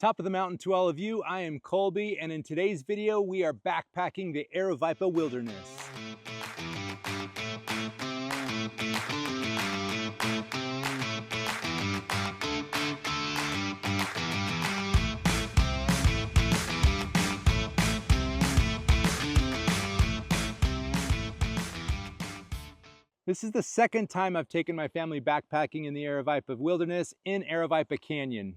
Top of the mountain to all of you, I am Colby, and in today's video, we are backpacking the Aravaipa wilderness. This is the second time I've taken my family backpacking in the Aravaipa wilderness in Aravaipa Canyon.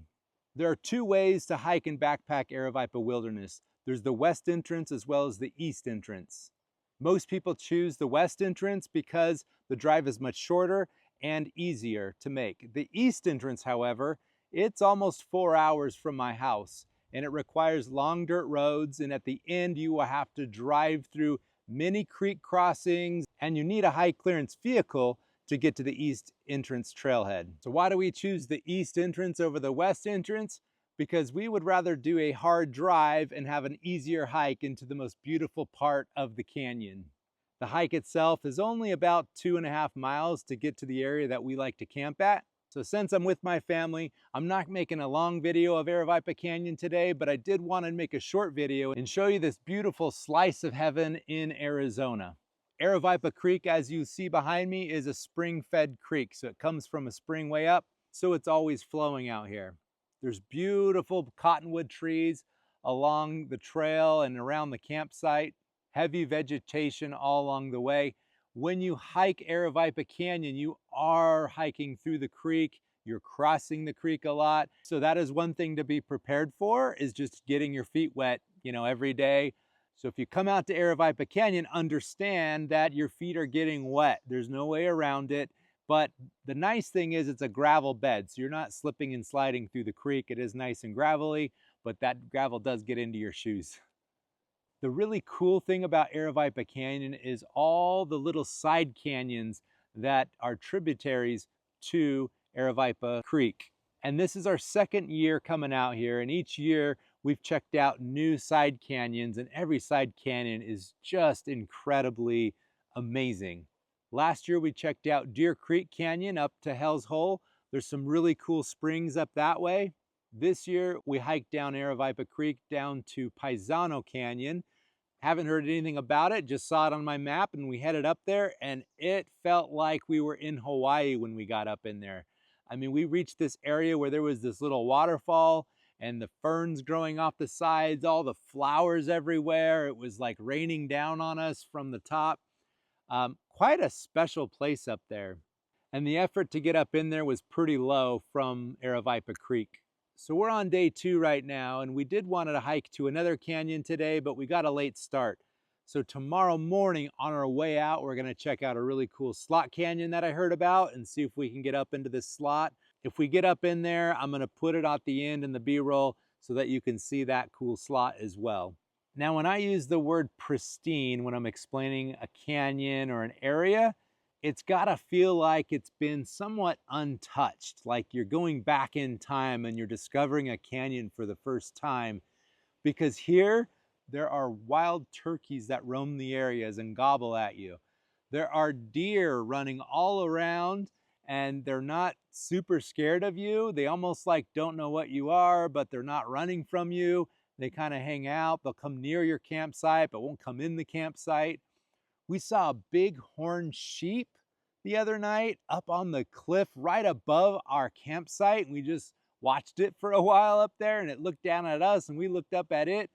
There are two ways to hike and backpack Aravaipa wilderness. There's the west entrance as well as the east entrance. Most people choose the west entrance because the drive is much shorter and easier to make. The east entrance, however, it's almost 4 hours from my house, and it requires long dirt roads, and at the end you will have to drive through many creek crossings, and you need a high clearance vehicle to get to the east entrance trailhead. So why do we choose the east entrance over the west entrance? Because we would rather do a hard drive and have an easier hike into the most beautiful part of the canyon. The hike itself is only about 2.5 miles to get to the area that we like to camp at. So since I'm with my family, I'm not making a long video of Aravaipa Canyon today, but I did want to make a short video and show you this beautiful slice of heaven in Arizona. Aravaipa Creek, as you see behind me, is a spring-fed creek. So it comes from a spring way up, so it's always flowing out here. There's beautiful cottonwood trees along the trail and around the campsite, heavy vegetation all along the way. When you hike Aravaipa Canyon, you are hiking through the creek. You're crossing the creek a lot. So that is one thing to be prepared for, is just getting your feet wet, every day. So if you come out to Aravaipa Canyon, understand that your feet are getting wet. There's no way around it. But the nice thing is it's a gravel bed, so you're not slipping and sliding through the creek. It is nice and gravelly, but that gravel does get into your shoes. The really cool thing about Aravaipa Canyon is all the little side canyons that are tributaries to Aravaipa Creek. And this is our second year coming out here, and each year we've checked out new side canyons, and every side canyon is just incredibly amazing. Last year we checked out Deer Creek Canyon up to Hell's Hole. There's some really cool springs up that way. This year we hiked down Aravaipa Creek down to Paisano Canyon. Haven't heard anything about it, just saw it on my map, and we headed up there, and it felt like we were in Hawaii when we got up in there. I mean, we reached this area where there was this little waterfall and the ferns growing off the sides, all the flowers everywhere. It was like raining down on us from the top. Quite a special place up there. And the effort to get up in there was pretty low from Aravaipa Creek. So we're on day 2 right now, and we did want to hike to another canyon today, but we got a late start. So tomorrow morning on our way out, we're going to check out a really cool slot canyon that I heard about and see if we can get up into this slot. If we get up in there, I'm going to put it at the end in the B-roll so that you can see that cool slot as well. Now, when I use the word pristine when I'm explaining a canyon or an area, it's got to feel like it's been somewhat untouched, like you're going back in time and you're discovering a canyon for the first time. Because here, there are wild turkeys that roam the areas and gobble at you. There are deer running all around, and they're not super scared of you. They almost like don't know what you are, but they're not running from you. They kind of hang out. They'll come near your campsite, but won't come in the campsite. We saw a big horned sheep the other night up on the cliff right above our campsite. And we just watched it for a while up there, and it looked down at us and we looked up at it.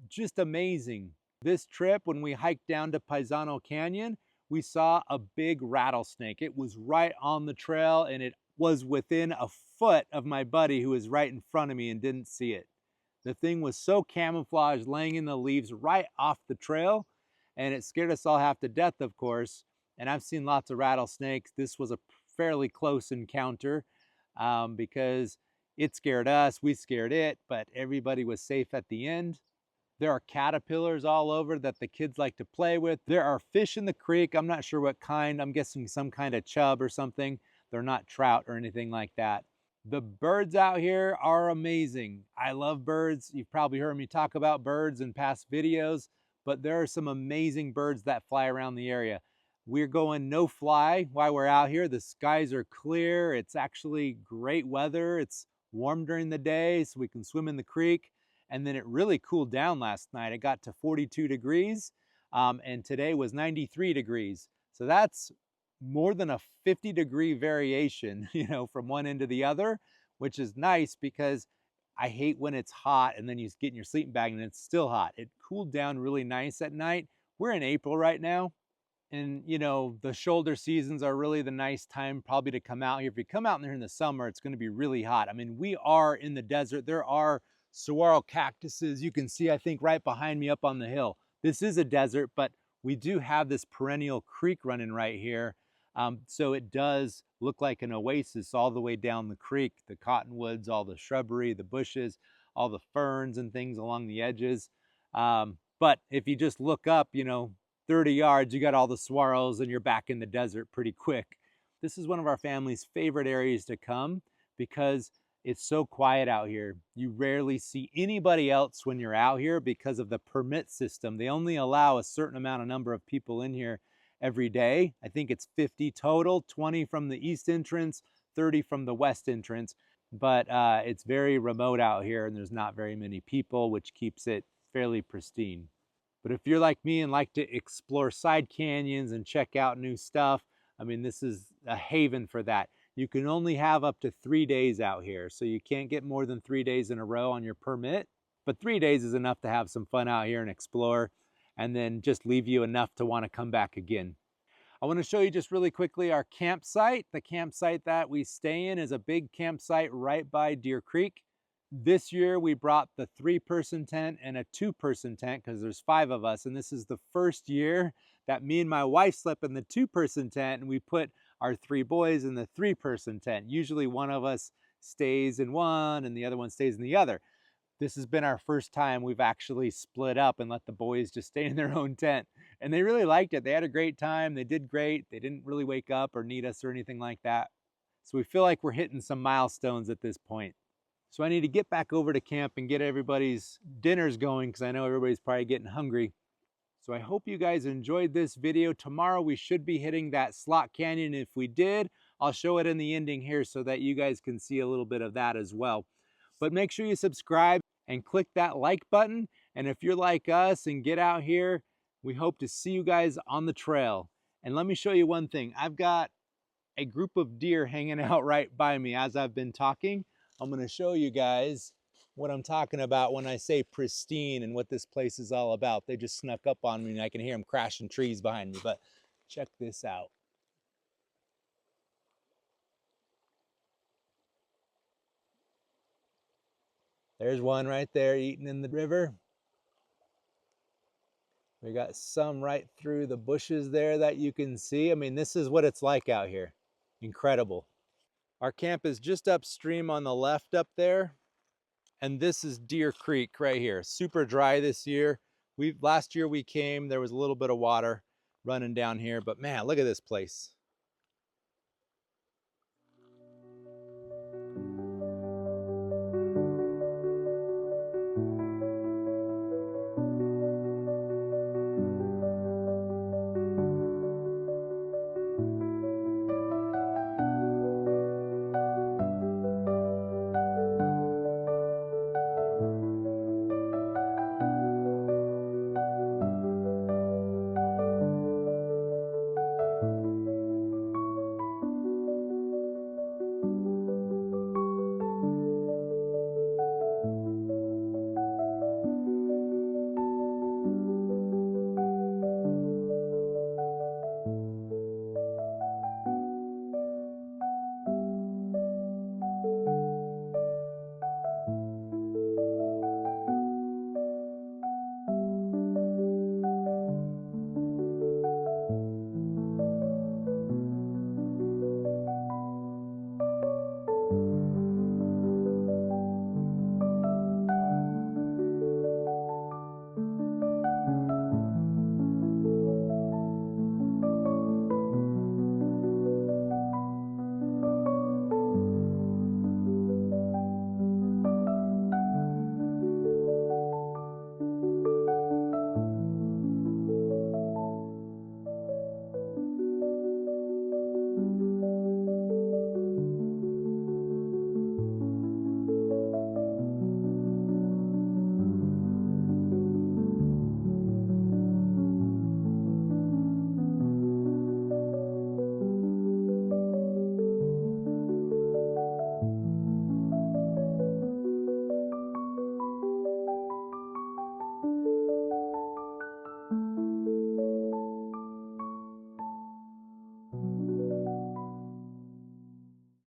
Just amazing. This trip, when we hiked down to Paisano Canyon, we saw a big rattlesnake. It was right on the trail, and it was within a foot of my buddy who was right in front of me and didn't see it. The thing was so camouflaged, laying in the leaves right off the trail, and it scared us all half to death, of course. And I've seen lots of rattlesnakes. This was a fairly close encounter because it scared us, we scared it, but everybody was safe at the end. There are caterpillars all over that the kids like to play with. There are fish in the creek. I'm not sure what kind. I'm guessing some kind of chub or something. They're not trout or anything like that. The birds out here are amazing. I love birds. You've probably heard me talk about birds in past videos, but there are some amazing birds that fly around the area. We're going no fly while we're out here. The skies are clear. It's actually great weather. It's warm during the day so we can swim in the creek. And then it really cooled down last night. It got to 42 degrees, and today was 93 degrees. So that's more than a 50-degree variation, from one end to the other, which is nice because I hate when it's hot and then you get in your sleeping bag and it's still hot. It cooled down really nice at night. We're in April right now. And the shoulder seasons are really the nice time probably to come out here. If you come out here in the summer, it's going to be really hot. I mean, we are in the desert. There are saguaro cactuses you can see, I think, right behind me up on the hill. This is a desert, but we do have this perennial creek running right here. So it does look like an oasis all the way down the creek. The cottonwoods, all the shrubbery, the bushes, all the ferns and things along the edges. But if you just look up, 30 yards, you got all the saguaros and you're back in the desert pretty quick. This is one of our family's favorite areas to come because it's so quiet out here. You rarely see anybody else when you're out here because of the permit system. They only allow a certain number of people in here every day. I think it's 50 total, 20 from the east entrance, 30 from the west entrance. But it's very remote out here and there's not very many people, which keeps it fairly pristine. But if you're like me and like to explore side canyons and check out new stuff, I mean, this is a haven for that. You can only have up to 3 days out here, so you can't get more than 3 days in a row on your permit. But 3 days is enough to have some fun out here and explore, and then just leave you enough to want to come back again. I want to show you just really quickly our campsite. The campsite that we stay in is a big campsite right by Deer Creek. This year we brought the 3-person tent and a 2-person tent because there's 5 of us, and this is the first year that me and my wife slept in the 2-person tent and we put our 3 boys in the 3-person tent. Usually one of us stays in one and the other one stays in the other. This has been our first time we've actually split up and let the boys just stay in their own tent, and they really liked it. They had a great time. They did great. They didn't really wake up or need us or anything like that. So we feel like we're hitting some milestones at this point. So I need to get back over to camp and get everybody's dinners going because I know everybody's probably getting hungry. So I hope you guys enjoyed this video. Tomorrow we should be hitting that slot canyon. If we did, I'll show it in the ending here so that you guys can see a little bit of that as well. But make sure you subscribe and click that like button. And if you're like us and get out here, we hope to see you guys on the trail. And let me show you one thing. I've got a group of deer hanging out right by me as I've been talking. I'm going to show you guys what I'm talking about when I say pristine and what this place is all about. They just snuck up on me and I can hear them crashing trees behind me, but check this out. There's one right there eating in the river. We got some right through the bushes there that you can see. I mean, this is what it's like out here. Incredible. Our camp is just upstream on the left up there. And this is Deer Creek right here. Super dry this year. Last year we came, there was a little bit of water running down here, but man, look at this place.